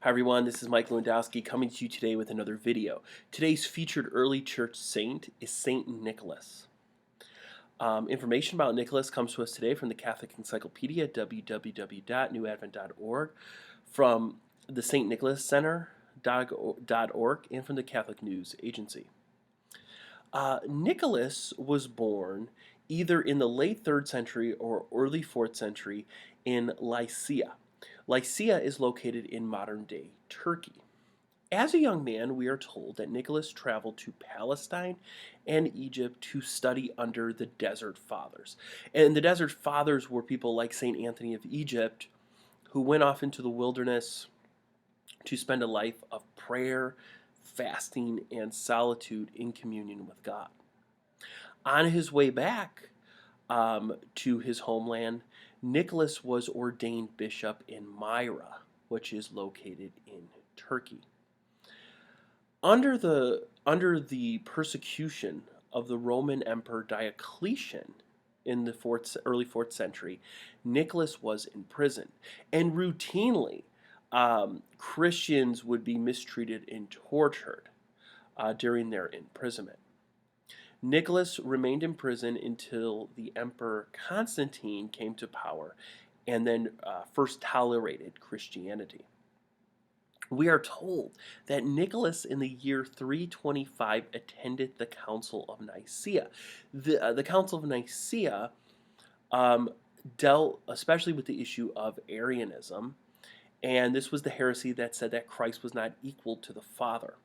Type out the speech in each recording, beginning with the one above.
Hi everyone, this is Mike Lewandowski coming to you today with another video. Today's featured early church saint is Saint Nicholas. Information about Nicholas comes to us today from the Catholic Encyclopedia, www.newadvent.org, from the St. Nicholas Center.org, and from the Catholic News Agency. Nicholas was born either in the late 3rd century or early 4th century in Lycia. Lycia is located in modern-day Turkey. As a young man, we are told that Nicholas traveled to Palestine and Egypt to study under the Desert Fathers. And the Desert Fathers were people like St. Anthony of Egypt who went off into the wilderness to spend a life of prayer, fasting, and solitude in communion with God. On his way back to his homeland, Nicholas was ordained bishop in Myra, which is located in Turkey. Under the persecution of the Roman Emperor Diocletian in the early 4th century, Nicholas was imprisoned, and routinely Christians would be mistreated and tortured during their imprisonment. Nicholas remained in prison until the Emperor Constantine came to power and then first tolerated Christianity. We are told that Nicholas in the year 325 attended the Council of Nicaea. The Council of Nicaea dealt especially with the issue of Arianism, and this was the heresy that said that Christ was not equal to the Father.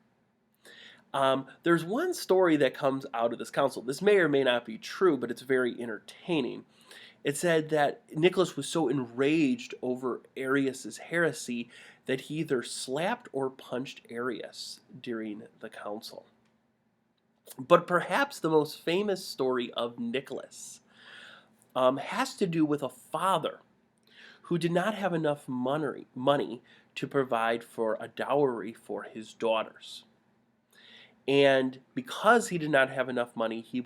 There's one story that comes out of this council. This may or may not be true, but it's very entertaining. It said that Nicholas was so enraged over Arius' heresy that he either slapped or punched Arius during the council. But perhaps the most famous story of Nicholas has to do with a father who did not have enough money to provide for a dowry for his daughters. And because he did not have enough money, they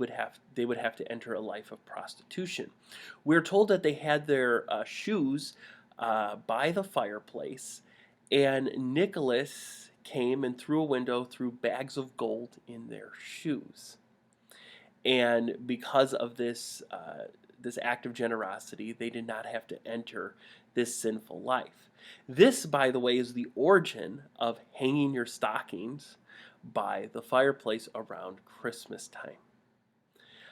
would have to enter a life of prostitution. We're told that they had their shoes by the fireplace, and Nicholas came and through a window threw bags of gold in their shoes. And because of this act of generosity, they did not have to enter this sinful life. This, by the way, is the origin of hanging your stockings by the fireplace around Christmas time.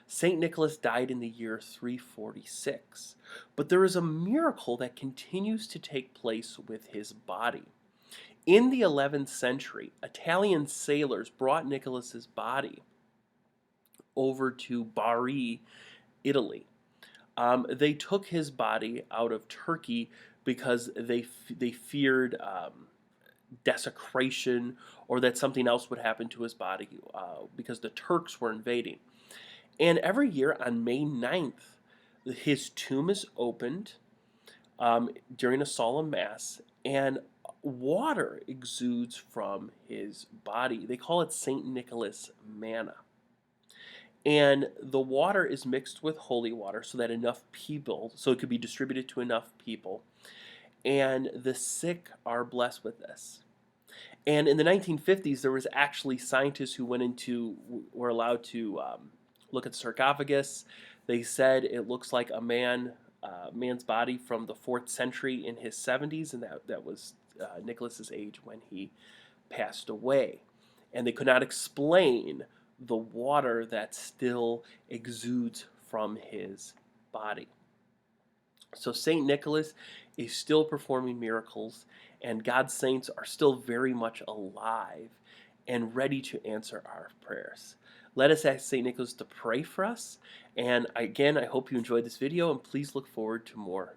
St. Nicholas died in the year 346, but there is a miracle that continues to take place with his body. In the 11th century, Italian sailors brought Nicholas's body over to Bari, Italy. They took his body out of Turkey because they feared desecration or that something else would happen to his body because the Turks were invading. And every year on May 9th, his tomb is opened during a solemn mass, and water exudes from his body. They call it St. Nicholas manna. And the water is mixed with holy water so that enough people, so it could be distributed to enough people, and the sick are blessed with this. And in the 1950s, there was actually scientists who were allowed to look at the sarcophagus. They said it looks like a man's body from the 4th century in his 70s, and that was Nicholas's age when he passed away. And they could not explain the water that still exudes from his body. So St. Nicholas is still performing miracles, and God's saints are still very much alive and ready to answer our prayers. Let us ask St. Nicholas to pray for us, and again, I hope you enjoyed this video, and please look forward to more